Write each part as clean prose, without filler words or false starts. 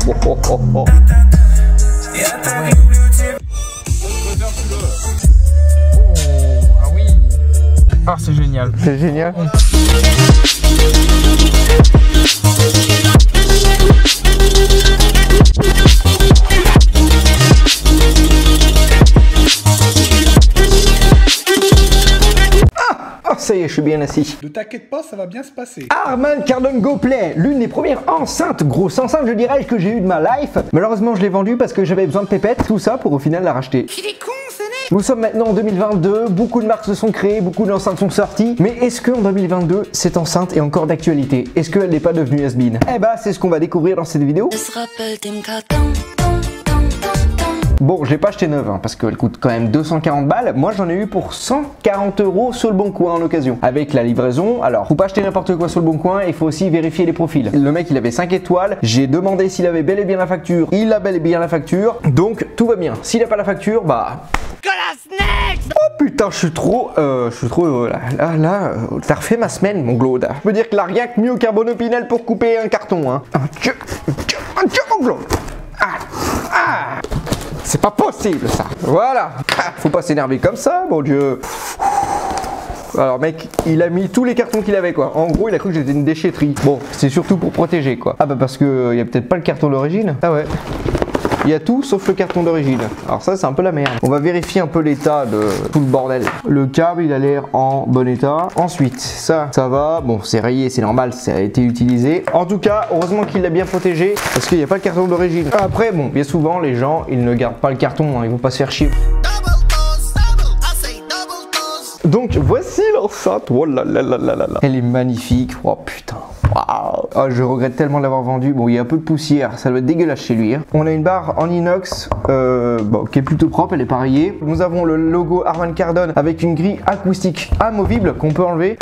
Oh, oh, oh. Ah oui. Ah, c'est génial. C'est génial. Ça y est, je suis bien assis. Ne t'inquiète pas, ça va bien se passer. Harman Kardon Go Play, l'une des premières enceintes, grosse enceinte je dirais, que j'ai eu de ma life. Malheureusement je l'ai vendue parce que j'avais besoin de pépettes, tout ça pour au final la racheter. Il est con, ce nez. Nous sommes maintenant en 2022, beaucoup de marques se sont créées, beaucoup d'enceintes sont sorties. Mais est-ce qu'en 2022, cette enceinte est encore d'actualité? Est-ce qu'elle n'est pas devenue has-been? Eh bah c'est ce qu'on va découvrir dans cette vidéo. Bon, je l'ai pas acheté neuve hein, parce qu'elle coûte quand même 240 balles. Moi, j'en ai eu pour 140 € sur le bon coin en occasion. Avec la livraison, alors, faut pas acheter n'importe quoi sur le bon coin, il faut aussi vérifier les profils. Le mec, il avait 5 étoiles. J'ai demandé s'il avait bel et bien la facture. Il a bel et bien la facture. Donc, tout va bien. S'il a pas la facture, bah... Oh putain, je suis trop heureux là. T'as refait ma semaine, mon Claude. Je peux dire que là, rien que mieux qu'un bon opinel pour couper un carton, hein. Mon Claude. C'est pas possible ça. Voilà. Faut pas s'énerver comme ça, mon Dieu. Alors mec, il a mis tous les cartons qu'il avait quoi. En gros, il a cru que j'étais une déchetterie. Bon, c'est surtout pour protéger quoi. Ah bah parce que il y a peut-être pas le carton d'origine. Ah ouais. Il y a tout sauf le carton d'origine. Alors ça c'est un peu la merde. On va vérifier un peu l'état de tout le bordel. Le câble il a l'air en bon état. Ensuite ça va. Bon c'est rayé, c'est normal, ça a été utilisé. En tout cas heureusement qu'il l'a bien protégé parce qu'il n'y a pas le carton d'origine. Après bon bien souvent les gens ils ne gardent pas le carton, hein, ils vont pas se faire chier. Donc voici l'enceinte. Oh là là là là là là. Elle est magnifique. Oh putain. Waouh. Oh, je regrette tellement de l'avoir vendu. Bon, il y a un peu de poussière, ça doit être dégueulasse chez lui. Hein. On a une barre en inox bon, qui est plutôt propre, elle est pas rayée. Nous avons le logo Harman Kardon avec une grille acoustique amovible qu'on peut enlever.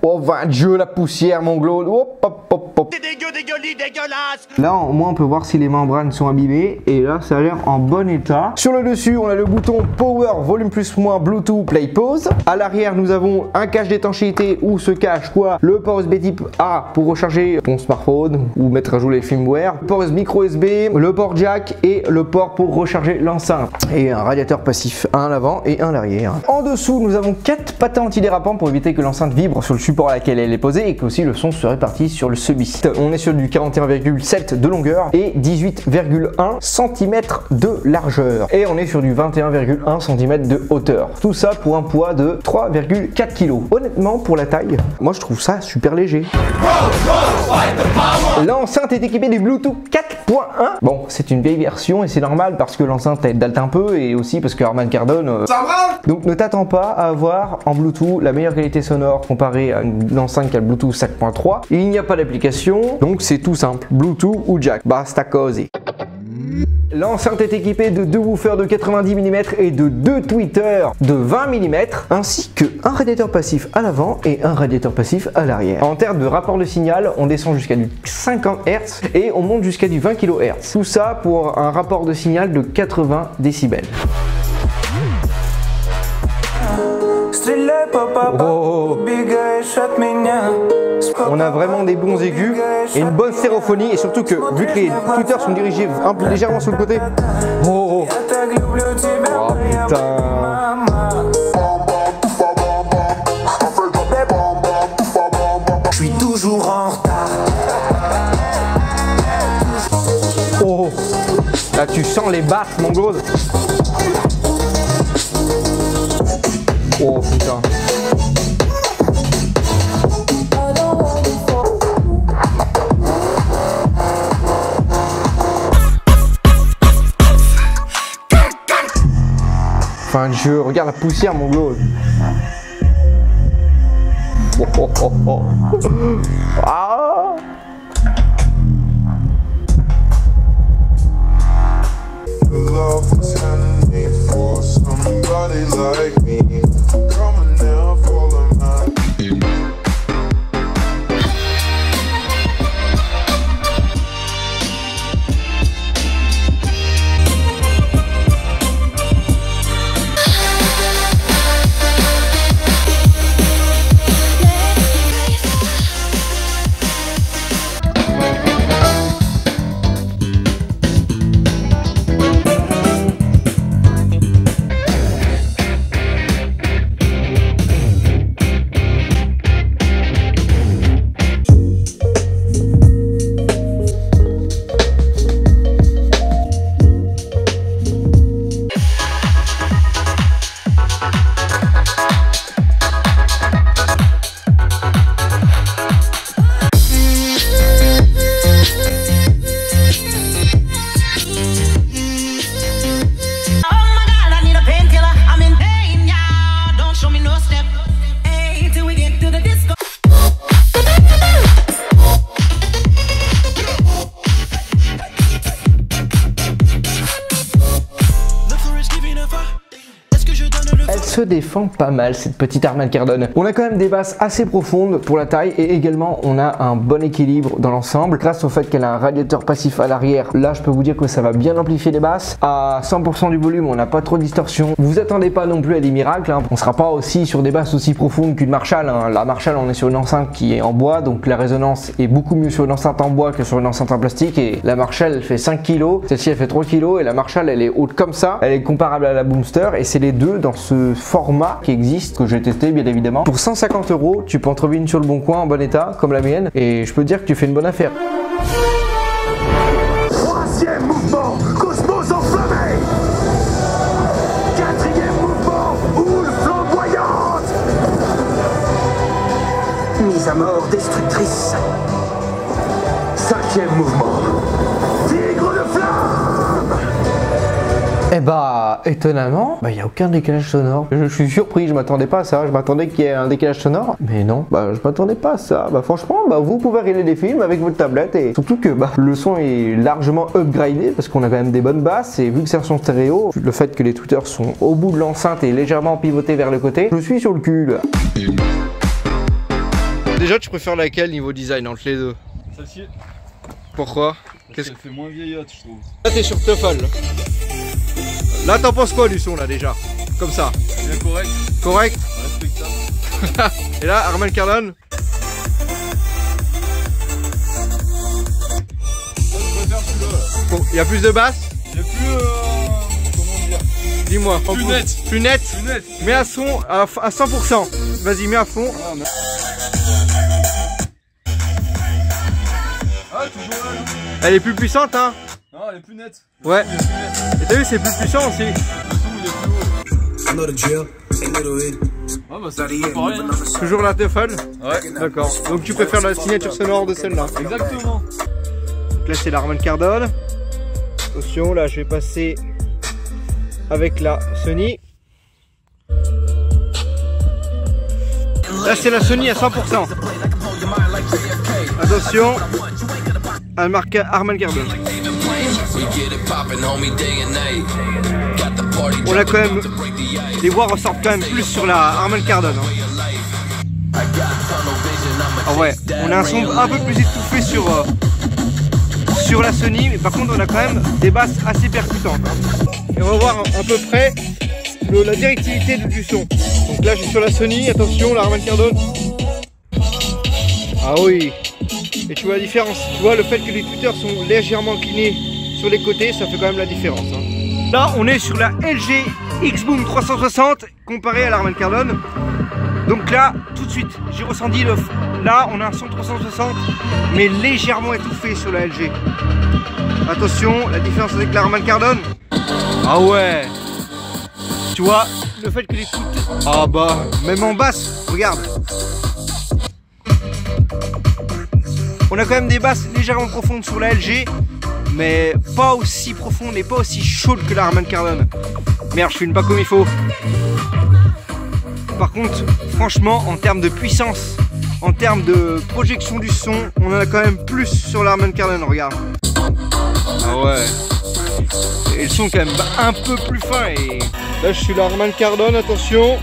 Oh, va Dieu, la poussière, mon Claude. Hop, hop, hop, hop. C'est dégueulasse. Là, au moins, on peut voir si les membranes sont abîmées. Et là, ça a l'air en bon état. Sur le dessus, on a le bouton Power, Volume plus moins, Bluetooth, Play, Pause. À l'arrière, nous avons un cache d'étanchéité où se cache quoi? Le port USB type A pour recharger ton smartphone ou mettre à jour les firmware. Le port micro USB, le port jack et le port pour recharger l'enceinte. Et un radiateur passif, un à l'avant et un à l'arrière. En dessous, nous avons 4 patins antidérapants pour éviter que l'enceinte vibre sur le support à laquelle elle est posée et que aussi le son se répartit sur le subit. On est sur du 41,7 de longueur et 18,1 cm de largeur. Et on est sur du 21,1 cm de hauteur. Tout ça pour un poids de 3,4 kg. Honnêtement, pour la taille, moi je trouve ça super léger. L'enceinte est équipée du Bluetooth 4.1. Bon, c'est une vieille version et c'est normal parce que l'enceinte elle date un peu et aussi parce que Harman Kardon... Donc ne t'attends pas à avoir en Bluetooth la meilleure qualité sonore comparée à une enceinte qui a le Bluetooth 5.3. Il n'y a pas d'application, donc c'est tout simple. Bluetooth ou jack, basta cosy. L'enceinte est équipée de 2 woofers de 90 mm et de 2 tweeters de 20 mm, ainsi qu'un radiateur passif à l'avant et un radiateur passif à l'arrière. En termes de rapport de signal, on descend jusqu'à du 50 Hz et on monte jusqu'à du 20 kHz. Tout ça pour un rapport de signal de 80 décibels. Oh. On a vraiment des bons aigus et une bonne stéréophonie et surtout que vu que les tweeters sont dirigés un peu légèrement sur le côté. Oh, oh putain. Je suis toujours en retard. Oh, là tu sens les basses mon Claude. Oh putain. Enfin je regarde la poussière mon Claude. Oh, oh, oh, oh. Ah. Love was handmade for somebody like me. Come on now, follow my se défend pas mal cette petite Harman Kardon. On a quand même des basses assez profondes pour la taille et également on a un bon équilibre dans l'ensemble grâce au fait qu'elle a un radiateur passif à l'arrière. Là je peux vous dire que ça va bien amplifier les basses. À 100% du volume on n'a pas trop de distorsion. Vous attendez pas non plus à des miracles, hein. On sera pas aussi sur des basses aussi profondes qu'une Marshall, hein. La Marshall on est sur une enceinte qui est en bois, donc la résonance est beaucoup mieux sur une enceinte en bois que sur une enceinte en plastique, et la Marshall elle fait 5 kg, celle-ci elle fait 3 kg et la Marshall elle est haute comme ça, elle est comparable à la Boomster et c'est les deux dans ce format qui existe, que j'ai testé bien évidemment. Pour 150 € tu peux en trouver une sur le bon coin en bon état comme la mienne et je peux te dire que tu fais une bonne affaire. Troisième mouvement, Cosmos enflammé. Quatrième mouvement, houle flamboyante. Mise à mort destructrice. Cinquième mouvement, tigre de flamme. Et bah étonnamment, il n'y a aucun décalage sonore. Je suis surpris, je m'attendais pas à ça, je m'attendais qu'il y ait un décalage sonore. Mais non, je m'attendais pas à ça. Franchement, vous pouvez regarder des films avec votre tablette et surtout que le son est largement upgradé parce qu'on a quand même des bonnes basses et vu que c'est un son stéréo, le fait que les tweeters sont au bout de l'enceinte et légèrement pivotés vers le côté, je suis sur le cul là. Déjà tu préfères laquelle niveau design entre les deux? Celle-ci. Pourquoi? Parce qu'elle fait moins vieillotte je trouve. Là t'es sur Teufel. Là t'en penses quoi du son là déjà? Comme ça. Bien correct. Correct. Respectable. Et là Harman Kardon. Bon, il y a plus de basses. Il y a plus comment dire? Dis-moi. Plus net. Plus net. Plus net. Mets à son à 100%. Vas-y, mets à fond. Ah toujours là. Elle est plus puissante hein. Non, elle est plus nette. Ouais. Elle est plus nette. Et t'as vu c'est plus puissant aussi. Le son il est plus haut. Ah bah c'est pareil hein. Toujours la Teufel. Ouais. D'accord. Donc tu préfères la signature sonore de celle-là. Exactement. Donc là c'est la Harman Kardon. Attention, là je vais passer avec la Sony. Là c'est la Sony à 100%. Attention, elle marque Harman Kardon. On a quand même, les voix ressortent quand même plus sur la Harman Kardon. Hein. Ah ouais, on a un son un peu plus étouffé sur la Sony, mais par contre on a quand même des basses assez percutantes. Hein. Et on va voir à peu près la directivité du son. Donc là je suis sur la Sony, attention la Harman Kardon. Ah oui. Et tu vois la différence, tu vois le fait que les tweeters sont légèrement inclinés sur les côtés, ça fait quand même la différence. Hein. Là on est sur la LG X-Boom 360 comparé à la Harman Kardon. Donc là, tout de suite, j'ai ressenti là on a un son 360 mais légèrement étouffé sur la LG. Attention, la différence avec la Harman Kardon. Ah ouais. Tu vois, le fait que les tweeters... Ah même en basse, regarde. On a quand même des basses légèrement profondes sur la LG, mais pas aussi profondes et pas aussi chaudes que la Harman Kardon. Merde, je filme pas comme il faut. Par contre, franchement, en termes de puissance, en termes de projection du son, on en a quand même plus sur la Harman Kardon, regarde. Ah ouais. Et le son quand même un peu plus fin. Et là, je suis la Harman Kardon, attention.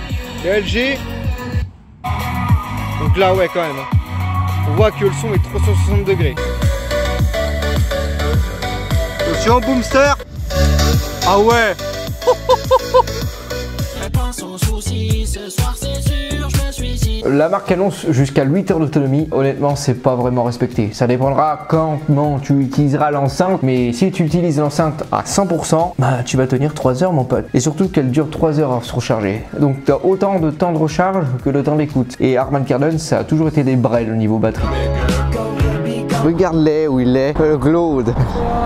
La LG. Donc là, ouais, quand même. On voit que le son est 360 degrés. Attention, Boomster. Ah ouais. La marque annonce jusqu'à 8 heures d'autonomie. Honnêtement, c'est pas vraiment respecté. Ça dépendra comment tu utiliseras l'enceinte. Mais si tu utilises l'enceinte à 100%, tu vas tenir 3 heures, mon pote. Et surtout qu'elle dure 3 heures à se recharger. Donc tu as autant de temps de recharge que de temps d'écoute. Et Harman Kardon, ça a toujours été des brels au niveau batterie. Regarde-les où il est, Claude.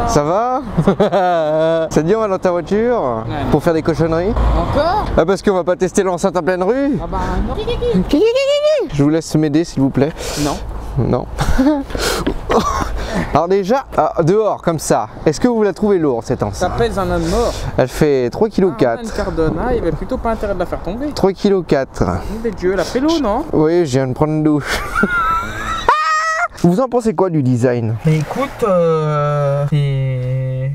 Ça va? Ça te dit on va dans ta voiture pour faire des cochonneries? Encore? Ah parce qu'on va pas tester l'enceinte en pleine rue? Ah bah non. Je vous laisse m'aider s'il vous plaît. Non. Non. Alors déjà, dehors comme ça, est-ce que vous la trouvez lourde cette Ça enceinte? pèse un homme mort. Elle fait 3,4 kg. Une Cardona, il avait plutôt pas intérêt de la faire tomber. 3,4 kg. Mais Dieu, elle a fait l'eau, non? Oui, je viens de prendre une douche. Vous en pensez quoi du design? Mais écoute, c'est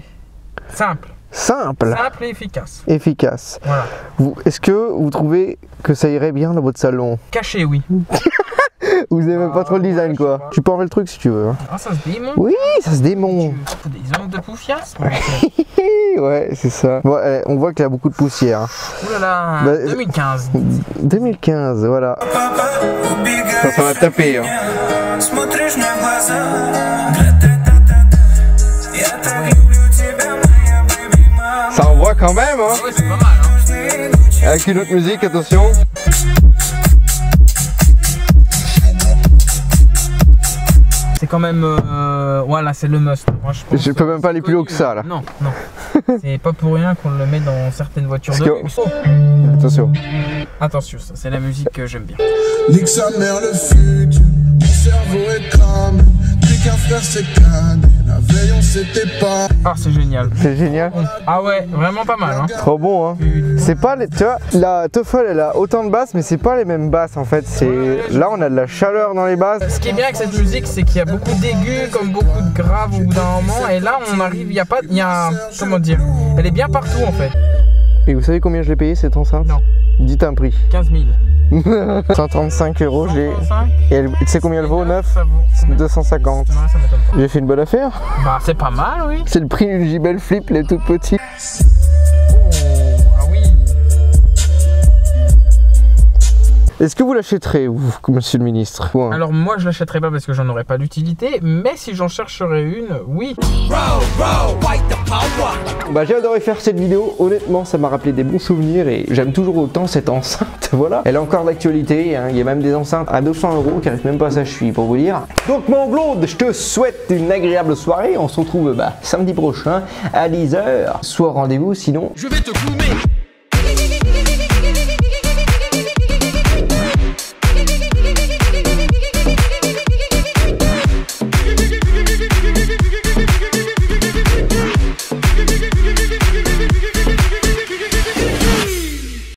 simple. Simple. Simple et efficace. Efficace. Voilà. Est-ce que vous trouvez que ça irait bien dans votre salon? Caché, oui. Vous aimez pas trop le design, ouais, quoi. Tu peux enlever le truc si tu veux. Hein. Ah, ça se démonte. Oui, ça se démonte. Tu des ondes de poufias. Ouais, c'est ça. Bon, on voit qu'il y a beaucoup de poussière. Hein. Ouh là là, Bah, 2015. 2015, voilà. Ça va taper. Hein. Ça envoie quand même, hein. Ouais, c'est pas mal, hein. Avec une autre musique, attention. C'est quand même, voilà, c'est le must. Moi, Je peux même pas aller plus haut que ça, là. Non, non. C'est pas pour rien qu'on le met dans certaines voitures de luxe. Oh. Attention. Attention, ça c'est la musique que j'aime bien. Nique sa mère le futur, mon cerveau est cramé. Plus qu'un frère s'est canné, la veille on s'était pas. Ah, c'est génial. C'est génial. Ah ouais, vraiment pas mal, hein. Trop bon, hein. C'est pas les, tu vois, la Teufel elle a autant de basses, mais c'est pas les mêmes basses en fait. C'est là on a de la chaleur dans les basses. Ce qui est bien avec cette musique, c'est qu'il y a beaucoup d'aigus, comme beaucoup de graves au bout d'un moment. Et là, on arrive, il y a pas, il y a, comment dire, elle est bien partout en fait. Et vous savez combien je l'ai payé cette enceinte? Non. Dites un prix. 15 000. 135 €. J'ai. 135. Et tu sais combien elle vaut? Neuf? Ça vaut combien? 250. Non, ça m'étonne pas. J'ai fait une bonne affaire. Bah, c'est pas mal, oui. C'est le prix d'une JBL Flip, les toutes petites. Ah oui. Est-ce que vous l'achèterez, vous, monsieur le ministre? Ouais. Alors moi je l'achèterai pas parce que j'en aurais pas d'utilité, mais si j'en chercherais une, oui. Bah j'ai adoré faire cette vidéo, honnêtement ça m'a rappelé des bons souvenirs et j'aime toujours autant cette enceinte, voilà. Elle est encore d'actualité, hein. Il y a même des enceintes à 200 € qui arrivent même pas à sa cheville pour vous dire. Donc mon Claude, je te souhaite une agréable soirée, on se retrouve samedi prochain à 10 h. Soit rendez-vous sinon... Je vais te fumer.